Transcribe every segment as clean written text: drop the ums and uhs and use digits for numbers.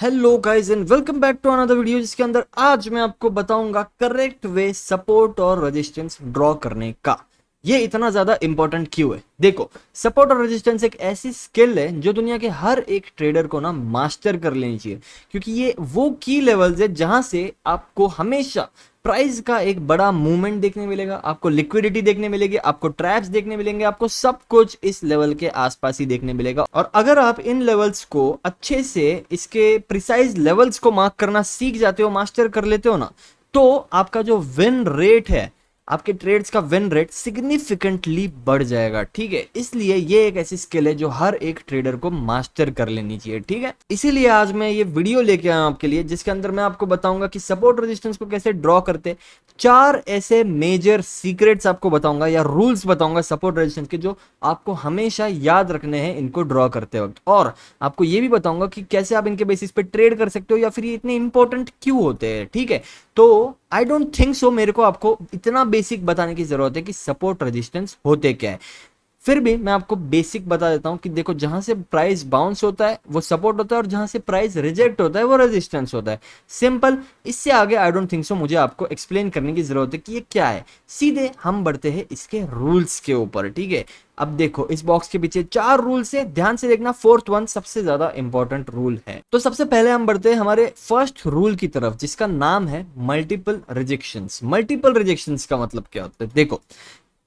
Hello guys and welcome back to another video जिसके अंदर आज मैं आपको बताऊंगा करेक्ट वे सपोर्ट और रेजिस्टेंस ड्रॉ करने का। ये इतना ज्यादा इंपॉर्टेंट क्यों है? देखो, सपोर्ट और रेजिस्टेंस एक ऐसी स्किल है जो दुनिया के हर एक ट्रेडर को ना मास्टर कर लेनी चाहिए, क्योंकि ये वो की लेवल्स है जहां से आपको हमेशा प्राइस का एक बड़ा मूवमेंट देखने मिलेगा, आपको लिक्विडिटी देखने मिलेगी, आपको ट्रैप्स देखने मिलेंगे, आपको सब कुछ इस लेवल के आसपास ही देखने मिलेगा। और अगर आप इन लेवल्स को अच्छे से, इसके प्रिसाइज लेवल्स को मार्क करना सीख जाते हो, मास्टर कर लेते हो ना, तो आपका जो विन रेट है, आपके ट्रेड्स का विन रेट सिग्निफिकेंटली बढ़ जाएगा। ठीक है, इसलिए ये एक ऐसी स्किल है जो हर एक ट्रेडर को मास्टर कर लेनी चाहिए। ठीक है, इसीलिए आज मैं ये वीडियो लेके आया हूं आपके लिए, जिसके अंदर मैं आपको बताऊंगा कि सपोर्ट रेजिस्टेंस को कैसे ड्रॉ करते। चार ऐसे मेजर सीक्रेट्स आपको बताऊंगा या रूल्स बताऊंगा सपोर्ट रेजिस्टेंस के, जो आपको हमेशा याद रखने हैं इनको ड्रॉ करते वक्त। और आपको ये भी बताऊंगा कि कैसे आप इनके बेसिस पे ट्रेड कर सकते हो या फिर ये इतने इंपॉर्टेंट क्यों होते हैं। ठीक है, तो आई डोंट थिंक सो मेरे को आपको इतना बेसिक बताने की जरूरत है कि सपोर्ट रेजिस्टेंस होते क्या है। फिर भी मैं आपको बेसिक बता देता हूं कि देखो, जहां से प्राइस बाउंस होता है वो सपोर्ट होता है और जहां से प्राइस रिजेक्ट होता है वो रेजिस्टेंस होता है। सिंपल। इससे आगे आई डोंट थिंक सो मुझे आपको एक्सप्लेन करने की जरूरत है कि ये क्या है। सीधे हम बढ़ते हैं इसके रूल्स के ऊपर। ठीक है, अब देखो, इस बॉक्स के पीछे चार रूल्स है, ध्यान से देखना। फोर्थ वन सबसे ज्यादा इंपॉर्टेंट रूल है। तो सबसे पहले हम बढ़ते हैं हमारे फर्स्ट रूल की तरफ, जिसका नाम है मल्टीपल रिजेक्शंस। मल्टीपल रिजेक्शंस का मतलब क्या होता है? देखो,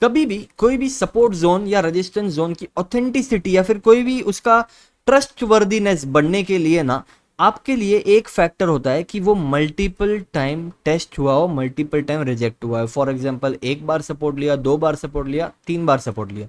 कभी भी कोई भी सपोर्ट जोन या रेजिस्टेंस जोन की ऑथेंटिसिटी या फिर कोई भी उसका ट्रस्ट वर्दीनेस बढ़ने के लिए ना, आपके लिए एक फैक्टर होता है कि वो मल्टीपल टाइम टेस्ट हुआ हो, मल्टीपल टाइम रिजेक्ट हुआ है। फॉर एग्जांपल, एक बार सपोर्ट लिया, दो बार सपोर्ट लिया, तीन बार सपोर्ट लिया,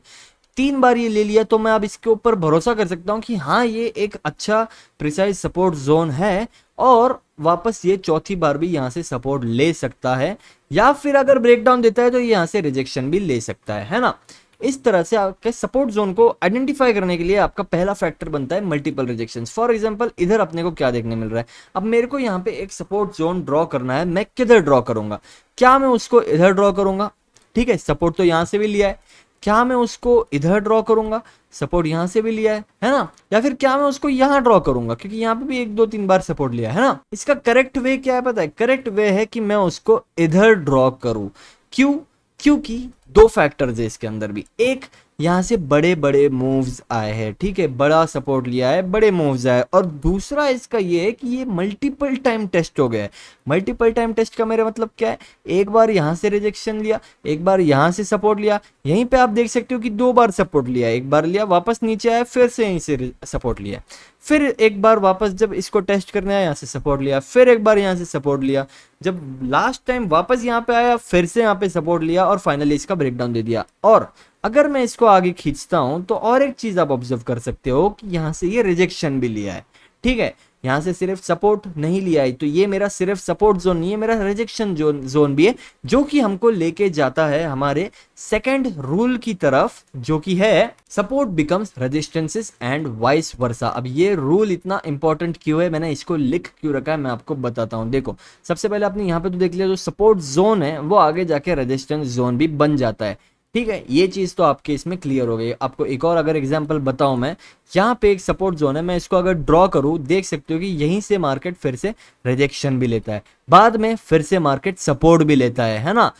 तीन बार ये ले लिया, तो मैं अब इसके ऊपर भरोसा कर सकता हूं कि हाँ, ये एक अच्छा प्रिसाइज सपोर्ट जोन है और वापस ये चौथी बार भी यहां से सपोर्ट ले सकता है, या फिर अगर ब्रेकडाउन देता है तो ये यहां से रिजेक्शन भी ले सकता है ना। इस तरह से आपके सपोर्ट जोन को आइडेंटिफाई करने के लिए आपका पहला फैक्टर बनता है मल्टीपल रिजेक्शंस। फॉर एग्जांपल, इधर अपने को क्या देखने मिल रहा है? अब मेरे को यहाँ पे एक सपोर्ट जोन ड्रॉ करना है, मैं किधर ड्रॉ करूंगा? क्या मैं उसको इधर ड्रॉ करूंगा? ठीक है, सपोर्ट तो यहां से भी लिया है। क्या मैं उसको इधर ड्रॉ करूंगा? सपोर्ट यहां से भी लिया है ना? या फिर क्या मैं उसको यहां ड्रॉ करूंगा, क्योंकि यहां पे भी एक दो तीन बार सपोर्ट लिया है ना? इसका करेक्ट वे क्या है पता है? करेक्ट वे है कि मैं उसको इधर ड्रॉ करूं। क्यों? क्योंकि दो फैक्टर्स है इसके अंदर भी। एक, यहां से बड़े बड़े मूव्स आए हैं। ठीक है, बड़ा सपोर्ट लिया है, बड़े मूव्स आए। और दूसरा इसका ये है कि ये मल्टीपल टाइम टेस्ट हो गया है। मल्टीपल टाइम टेस्ट का मेरा मतलब क्या है? एक बार यहां से रिजेक्शन लिया, एक बार यहां से सपोर्ट लिया, यहीं पे आप देख सकते हो कि दो बार सपोर्ट लिया, एक बार लिया वापस नीचे आया, फिर से यहीं से सपोर्ट लिया, फिर एक बार वापस जब इसको टेस्ट करने आया यहाँ से सपोर्ट लिया, फिर एक बार यहाँ से सपोर्ट लिया, जब लास्ट टाइम वापस यहाँ पे आया फिर से यहाँ पे सपोर्ट लिया और फाइनली इसका ब्रेकडाउन दे दिया। और अगर मैं इसको आगे खींचता हूं तो और एक चीज आप ऑब्जर्व कर सकते हो कि यहां से ये रिजेक्शन भी लिया है। ठीक है, यहां से सिर्फ सपोर्ट नहीं लिया है, तो ये मेरा सिर्फ सपोर्ट जोन नहीं है, मेरा रिजेक्शन जोन भी है, जो कि हमको लेके जाता है हमारे सेकंड रूल की तरफ, जो कि है support becomes resistances and vice versa. अब ये रूल इतना इंपॉर्टेंट क्यों है, मैंने इसको लिख क्यों रखा है, मैं आपको बताता हूं। देखो, सबसे पहले आपने यहाँ पे तो देख लिया, जो सपोर्ट जोन है वो आगे जाके रेजिस्टेंस जोन भी बन जाता है। ठीक है, ये चीज तो आपके इसमें क्लियर हो गई। आपको एक और अगर एग्जांपल बताऊं मैं, यहाँ पे एक सपोर्ट जोन है, मैं इसको अगर ड्रॉ करूं, देख सकते हो कि यहीं से मार्केट फिर से रिजेक्शन भी लेता है, बाद में फिर से मार्केट सपोर्ट भी लेता है ना?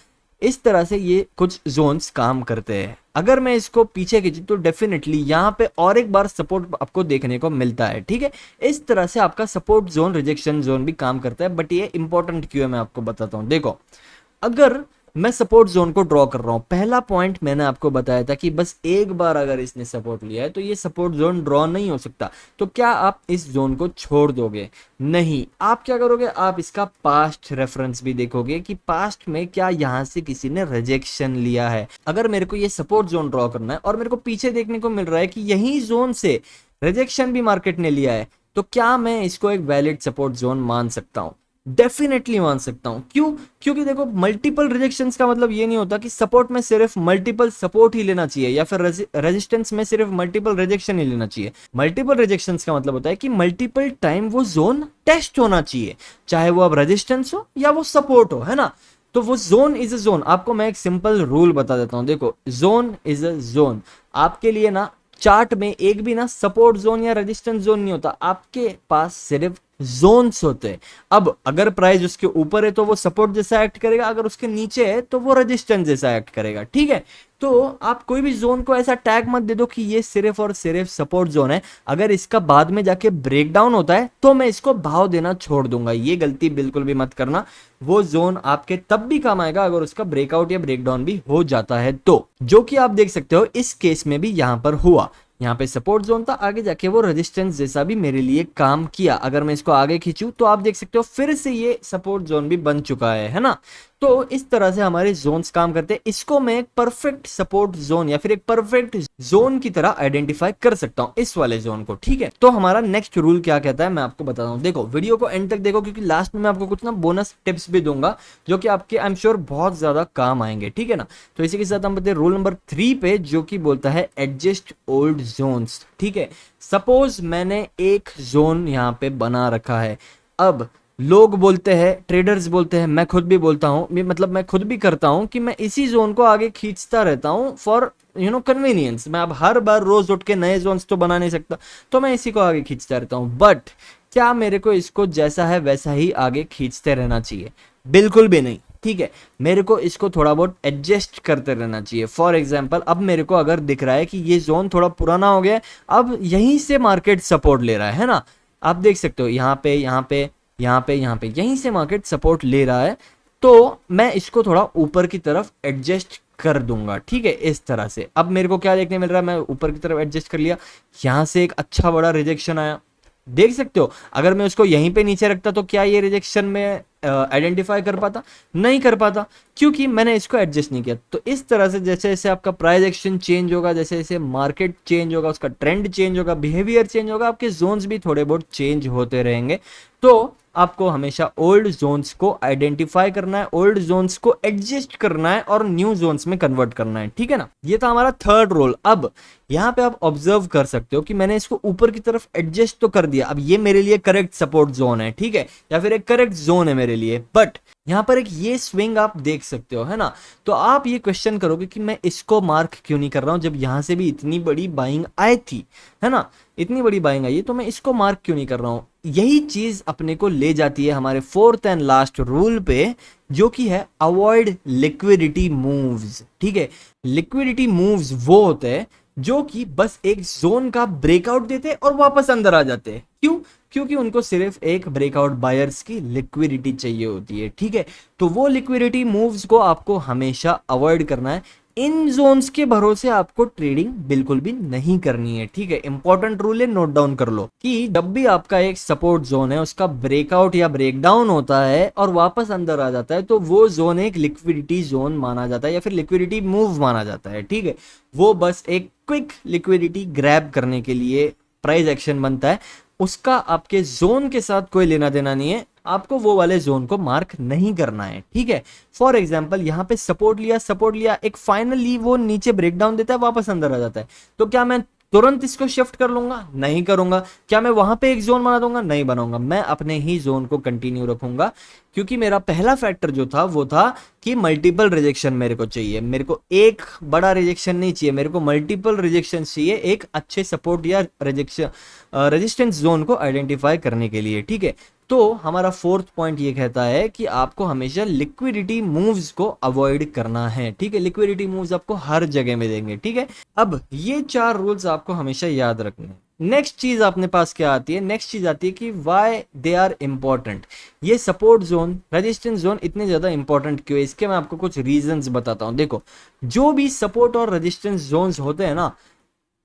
इस तरह से ये कुछ जोन्स काम करते हैं। अगर मैं इसको पीछे खींचूं तो डेफिनेटली यहाँ पे और एक बार सपोर्ट आपको देखने को मिलता है। ठीक है, इस तरह से आपका सपोर्ट जोन, रिजेक्शन जोन भी काम करता है। बट ये इंपॉर्टेंट क्यों है मैं आपको बताता हूँ। देखो, अगर मैं सपोर्ट जोन को ड्रॉ कर रहा हूं, पहला पॉइंट मैंने आपको बताया था कि बस एक बार अगर इसने सपोर्ट लिया है तो ये सपोर्ट जोन ड्रॉ नहीं हो सकता। तो क्या आप इस जोन को छोड़ दोगे? नहीं। आप क्या करोगे? आप इसका पास्ट रेफरेंस भी देखोगे कि पास्ट में क्या यहां से किसी ने रिजेक्शन लिया है। अगर मेरे को ये सपोर्ट जोन ड्रॉ करना है और मेरे को पीछे देखने को मिल रहा है कि यही जोन से रिजेक्शन भी मार्केट ने लिया है, तो क्या मैं इसको एक वैलिड सपोर्ट जोन मान सकता हूं? डेफिनेटली मान सकता हूं। क्यों? क्योंकि देखो, मल्टीपल रिजेक्शंस का मतलब ये नहीं होता कि सपोर्ट में सिर्फ मल्टीपल सपोर्ट ही लेना चाहिए या फिर रेजिस्टेंस में सिर्फ मल्टीपल रिजेक्शन ही लेना चाहिए। मल्टीपल रिजेक्शंस का मतलब होता है कि मल्टीपल टाइम वो जोन टेस्ट होना चाहिए, चाहे वो अब रेजिस्टेंस हो या वो सपोर्ट हो, है ना? तो वो जोन इज अ जोन। आपको मैं एक सिंपल रूल बता देता हूं। देखो, जोन इज अ जोन आपके लिए ना, चार्ट में एक भी ना सपोर्ट जोन या रेजिस्टेंस जोन नहीं होता, आपके पास सिर्फ जोन्स होते हैं। अब अगर प्राइस उसके ऊपर है तो वो सपोर्ट जैसा एक्ट करेगा, अगर उसके नीचे है तो वो रेजिस्टेंस जैसा एक्ट करेगा, ठीक है। तो आप कोई भी जोन को ऐसा टैग मत दे दो कि ये सिर्फ और सिर्फ सपोर्ट जोन है, अगर इसका बाद में जाके ब्रेकडाउन होता है तो मैं इसको भाव देना छोड़ दूंगा। ये गलती बिल्कुल भी मत करना। वो जोन आपके तब भी काम आएगा अगर उसका ब्रेकआउट या ब्रेकडाउन भी हो जाता है तो, जो कि आप देख सकते हो इस केस में भी यहां पर हुआ। यहाँ पे सपोर्ट जोन था, आगे जाके वो रेजिस्टेंस जैसा भी मेरे लिए काम किया। अगर मैं इसको आगे खींचूं तो आप देख सकते हो फिर से ये सपोर्ट जोन भी बन चुका है ना। तो इस तरह से हमारे जोन्स काम करते हैं। इसको मैं एक परफेक्ट सपोर्ट जोन या फिर एक परफेक्ट जोन की तरह आइडेंटिफाई कर सकता हूं इस वाले जोन को, ठीक है। तो हमारा नेक्स्ट रूल क्या कहता है मैं आपको बताता हूं। देखो वीडियो को एंड तक देखो, क्योंकि लास्ट में मैं आपको कुछ ना बोनस टिप्स भी दूंगा जो कि आपके आई एम श्योर बहुत ज्यादा काम आएंगे, ठीक है ना। तो इसी के साथ हम बताते हैं रूल नंबर 3 पे, जो कि बोलता है एडजस्ट ओल्ड जोन्स, ठीक है। सपोज मैंने एक जोन यहाँ पे बना रखा है। अब लोग बोलते हैं, ट्रेडर्स बोलते हैं, मैं खुद भी बोलता हूँ, मतलब मैं खुद भी करता हूँ कि मैं इसी जोन को आगे खींचता रहता हूँ फॉर कन्वीनियंस। मैं अब हर बार रोज उठ के नए जोन्स तो बना नहीं सकता, तो मैं इसी को आगे खींचता रहता हूँ। बट क्या मेरे को इसको जैसा है वैसा ही आगे खींचते रहना चाहिए? बिल्कुल भी नहीं, ठीक है। मेरे को इसको थोड़ा बहुत एडजस्ट करते रहना चाहिए। फॉर एग्जाम्पल अब मेरे को अगर दिख रहा है कि ये जोन थोड़ा पुराना हो गया है, अब यहीं से मार्केट सपोर्ट ले रहा है ना। आप देख सकते हो यहाँ पे यहाँ पे यहाँ पे यहाँ पे यहीं से मार्केट सपोर्ट ले रहा है, तो मैं इसको थोड़ा ऊपर की तरफ एडजस्ट कर दूंगा, ठीक है। इस तरह से अब मेरे को क्या देखने मिल रहा है, मैं ऊपर की तरफ एडजस्ट कर लिया, यहां से एक अच्छा बड़ा रिजेक्शन आया, देख सकते हो। अगर मैं उसको यहीं पे नीचे रखता तो क्या ये रिजेक्शन में आइडेंटिफाई कर पाता? नहीं कर पाता, क्योंकि मैंने इसको एडजस्ट नहीं किया। तो इस तरह से जैसे जैसे आपका प्राइस एक्शन चेंज होगा, जैसे जैसे मार्केट चेंज होगा, उसका ट्रेंड चेंज होगा, बिहेवियर चेंज होगा, आपके जोन्स भी थोड़े बहुत चेंज होते रहेंगे। तो आपको हमेशा ओल्ड जोन्स को आइडेंटिफाई करना है, ओल्ड जोन्स को एडजस्ट करना है और न्यू जोन्स में कन्वर्ट करना है, ठीक है ना। ये था हमारा थर्ड रोल। अब यहाँ पे आप ऑब्जर्व कर सकते हो कि मैंने इसको ऊपर की तरफ एडजस्ट तो कर दिया, अब ये मेरे लिए करेक्ट सपोर्ट जोन है, ठीक है, या फिर एक करेक्ट जोन है मेरे लिए। बट यहाँ पर एक ये स्विंग आप देख सकते हो, है ना। तो आप ये क्वेश्चन करोगे कि मैं इसको मार्क क्यों नहीं कर रहा हूं, जब यहां से भी इतनी बड़ी बाइंग आई थी, है ना, इतनी बड़ी बाइंग आई है, तो मैं इसको मार्क क्यों नहीं कर रहा हूं। यही चीज अपने को ले जाती है हमारे फोर्थ एंड लास्ट रूल पे, जो कि है अवॉइड लिक्विडिटी मूव्स, ठीक है। लिक्विडिटी मूव्स वो होते हैं जो कि बस एक जोन का ब्रेकआउट देते हैं और वापस अंदर आ जाते हैं। क्यों? क्योंकि उनको सिर्फ एक ब्रेकआउट बायर्स की लिक्विडिटी चाहिए होती है, ठीक है। तो वो लिक्विडिटी मूव्स को आपको हमेशा अवॉइड करना है। इन जोन्स के भरोसे आपको ट्रेडिंग बिल्कुल भी नहीं करनी है, ठीक है। इंपॉर्टेंट रूल है, नोट डाउन कर लो कि जब भी आपका एक सपोर्ट जोन है उसका ब्रेकआउट या ब्रेकडाउन होता है और वापस अंदर आ जाता है, तो वो जोन एक लिक्विडिटी जोन माना जाता है या फिर लिक्विडिटी मूव माना जाता है, ठीक है। वो बस एक क्विक लिक्विडिटी ग्रैब करने के लिए प्राइस एक्शन बनता है, उसका आपके जोन के साथ कोई लेना देना नहीं है। आपको वो वाले जोन को मार्क नहीं करना है, ठीक है। फॉर एग्जांपल यहाँ पे सपोर्ट लिया, एक फाइनली वो नीचे ब्रेकडाउन देता है, वापस अंदर आ जाता है, तो क्या मैं तुरंत इसको शिफ्ट कर लूंगा? नहीं करूंगा। क्या मैं वहां पे एक जोन बना दूंगा? नहीं बनाऊंगा। मैं अपने ही जोन को कंटिन्यू रखूंगा, क्योंकि मेरा पहला फैक्टर जो था वो था कि मल्टीपल रिजेक्शन मेरे को चाहिए। मेरे को एक बड़ा रिजेक्शन नहीं चाहिए, मेरे को मल्टीपल रिजेक्शन चाहिए एक अच्छे सपोर्ट या रिजेक्शन रेजिस्टेंस जोन को आइडेंटिफाई करने के लिए, ठीक है। तो हमारा फोर्थ पॉइंट ये कहता है कि आपको हमेशा लिक्विडिटी मूव्स को अवॉइड करना है, ठीक है। लिक्विडिटी मूव्स आपको हर जगह में देंगे, ठीक है। अब ये 4 रूल्स आपको हमेशा याद रखने हैं। नेक्स्ट चीज अपने पास क्या आती है? नेक्स्ट चीज आती है कि व्हाई दे आर इंपॉर्टेंट। ये सपोर्ट जोन, रेजिस्टेंस जोन इतने ज्यादा इंपॉर्टेंट क्यों है, इसके मैं आपको कुछ रीजंस बताता हूं। देखो, जो भी सपोर्ट और रेजिस्टेंस जोन्स होते हैं ना,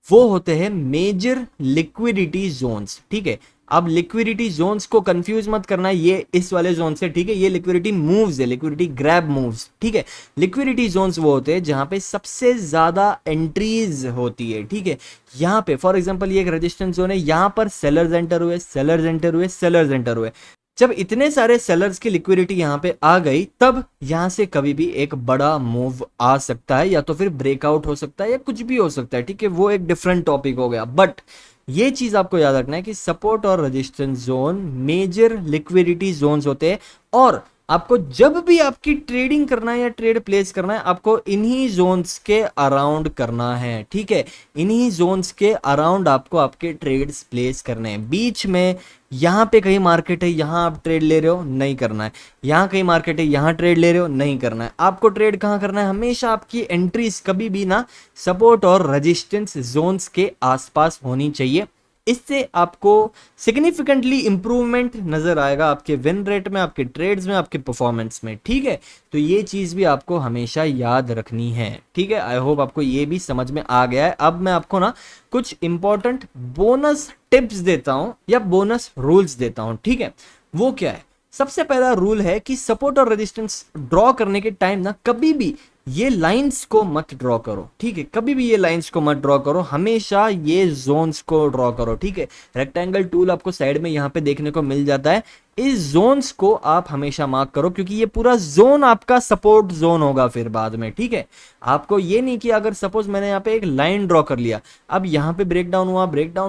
वो होते हैं मेजर लिक्विडिटी जोन्स, ठीक है। अब लिक्विडिटी जोन्स को कंफ्यूज मत करना ये इस वाले जोन से, ठीक है। ये लिक्विडिटी मूव्स है, लिक्विडिटी ग्रैब मूव्स, ठीक है। लिक्विडिटी जोन्स वो होते हैं जहां पे सबसे ज्यादा एंट्रीज होती है, ठीक है। यहाँ पे फॉर एग्जांपल ये एक रेजिस्टेंस जोन है, यहाँ पर सेलर्स एंटर हुए, सेलर्स एंटर हुए, सेलर्स एंटर हुए। जब इतने सारे सेलर्स की लिक्विडिटी यहाँ पे आ गई, तब यहाँ से कभी भी एक बड़ा मूव आ सकता है, या तो फिर ब्रेकआउट हो सकता है, या कुछ भी हो सकता है, ठीक है। वो एक डिफरेंट टॉपिक हो गया। बट ये चीज आपको याद रखना है कि सपोर्ट और resistance zone major liquidity zones होते हैं, और आपको जब भी आपकी ट्रेडिंग करना है या ट्रेड प्लेस करना है, आपको इन्हीं जोन्स के अराउंड करना है, ठीक है। इन्हीं जोन्स के अराउंड आपको आपके ट्रेड्स प्लेस करने हैं। बीच में यहाँ पे कहीं मार्केट है, यहाँ आप ट्रेड ले रहे हो, नहीं करना है। यहाँ कहीं मार्केट है, यहाँ ट्रेड ले रहे हो, नहीं करना है। आपको ट्रेड कहाँ करना है, हमेशा आपकी एंट्रीज कभी भी ना सपोर्ट और रेजिस्टेंस जोन्स के आसपास होनी चाहिए। इससे आपको सिग्निफिकेंटली इंप्रूवमेंट नजर आएगा आपके विन रेट में, आपके ट्रेड्स में, आपके परफॉर्मेंस में, ठीक है। तो ये चीज भी आपको हमेशा याद रखनी है, ठीक है। आई होप आपको ये भी समझ में आ गया है। अब मैं आपको ना कुछ इंपॉर्टेंट बोनस टिप्स देता हूं या बोनस रूल्स देता हूं, ठीक है। वो क्या है, सबसे पहला रूल है कि सपोर्ट और रेजिस्टेंस ड्रॉ करने के टाइम ना कभी भी ये लाइंस को मत ड्रॉ करो, ठीक है। कभी भी ये लाइंस को मत ड्रॉ करो, हमेशा ये जोन्स को ड्रॉ करो, ठीक है। रेक्टेंगल टूल आपको साइड में यहाँ पे देखने को मिल जाता है। इस जोन्स को आप हमेशा मार्क करो, क्योंकि ये पूरा जोन आपका सपोर्ट जोन होगा फिर बाद में, ठीक है। आपको ये नहीं कि अगर सपोज मैंने यहाँ पे एक लाइन ड्रॉ कर लिया, अब यहाँ पे ब्रेक डाउन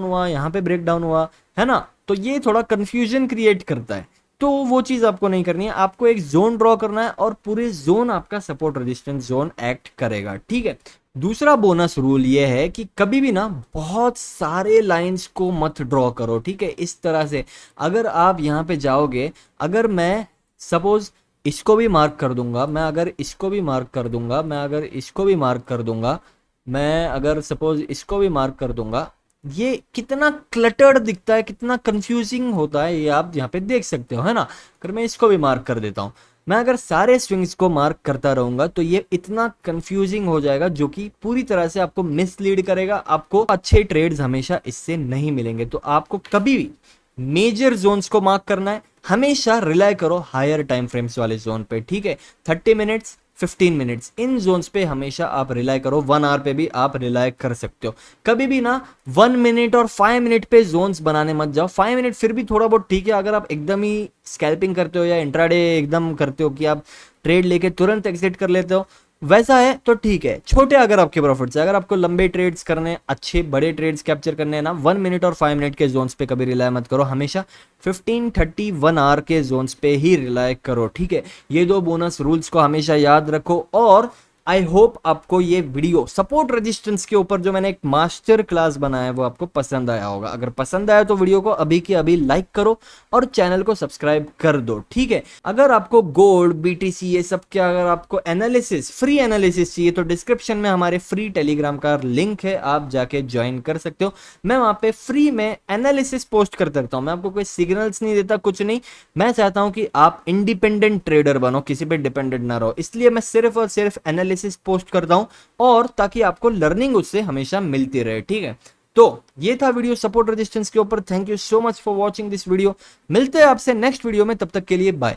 हुआ, यहाँ पे ब्रेक डाउन हुआ, है ना, तो ये थोड़ा कंफ्यूजन क्रिएट करता है। तो वो चीज आपको नहीं करनी है, आपको एक जोन ड्रॉ करना है और पूरे जोन आपका सपोर्ट रेजिस्टेंस जोन एक्ट करेगा, ठीक है। दूसरा बोनस रूल ये है कि कभी भी ना बहुत सारे लाइंस को मत ड्रॉ करो, ठीक है। इस तरह से अगर आप यहाँ पे जाओगे, अगर मैं सपोज इसको भी मार्क कर दूंगा, मैं अगर इसको भी मार्क कर दूंगा, मैं अगर इसको भी मार्क कर दूंगा, मैं अगर सपोज इसको भी मार्क कर दूंगा, ये कितना क्लटर्ड दिखता है, कितना कंफ्यूजिंग होता है, ये आप यहाँ पे देख सकते हो, है ना। अगर मैं इसको भी मार्क कर देता हूँ, मैं अगर सारे स्विंग्स को मार्क करता रहूंगा तो ये इतना कंफ्यूजिंग हो जाएगा, जो कि पूरी तरह से आपको मिसलीड करेगा। आपको अच्छे ट्रेड्स हमेशा इससे नहीं मिलेंगे। तो आपको कभी भी मेजर जोन्स को मार्क करना है, हमेशा रिलाय करो हायर टाइम फ्रेम्स वाले जोन पे, ठीक है। 30 मिनट्स, 15 मिनट्स, इन जोन्स पे हमेशा आप रिलाय करो। 1 आवर पे भी आप रिलाय कर सकते हो। कभी भी ना 1 मिनट और 5 मिनट पे जोन्स बनाने मत जाओ। 5 मिनट फिर भी थोड़ा बहुत ठीक है, अगर आप एकदम ही स्कैल्पिंग करते हो या इंट्राडे एकदम करते हो कि आप ट्रेड लेके तुरंत एग्जिट कर लेते हो, वैसा है तो ठीक है। छोटे अगर आपके प्रॉफिट्स है, अगर आपको लंबे ट्रेड्स करने, अच्छे बड़े ट्रेड्स कैप्चर करने हैं ना, 1 मिनट और 5 मिनट के जोन्स पे कभी रिलाय मत करो, हमेशा 15, 30, 1 आवर के जोन्स पे ही रिलाय करो, ठीक है। ये 2 बोनस रूल्स को हमेशा याद रखो। और आई होप आपको ये वीडियो सपोर्ट रेजिस्टेंस के ऊपर जो मैंने एक मास्टर क्लास बनाया है वो आपको पसंद आया होगा। अगर पसंद आया तो वीडियो को अभी के अभी लाइक करो और चैनल को सब्सक्राइब कर दो, ठीक है। अगर आपको गोल्ड, बीटीसी ये सब के अगर आपको एनालिसिस, फ्री एनालिसिस चाहिए तो डिस्क्रिप्शन में हमारे फ्री टेलीग्राम का लिंक है, आप जाके ज्वाइन कर सकते हो। मैं वहां पे फ्री में एनालिसिस पोस्ट करता रहता हूँ। मैं आपको कोई सिग्नल्स नहीं देता, कुछ नहीं। मैं चाहता हूं कि आप इंडिपेंडेंट ट्रेडर बनो, किसी पे डिपेंडेंट ना रहो, इसलिए मैं सिर्फ और सिर्फ एनालिसिस पोस्ट करता हूं, और ताकि आपको लर्निंग उससे हमेशा मिलती रहे, ठीक है। तो ये था वीडियो सपोर्ट रेजिस्टेंस के ऊपर। Thank you so much for watching this video. मिलते हैं आपसे नेक्स्ट वीडियो में, तब तक के लिए बाय।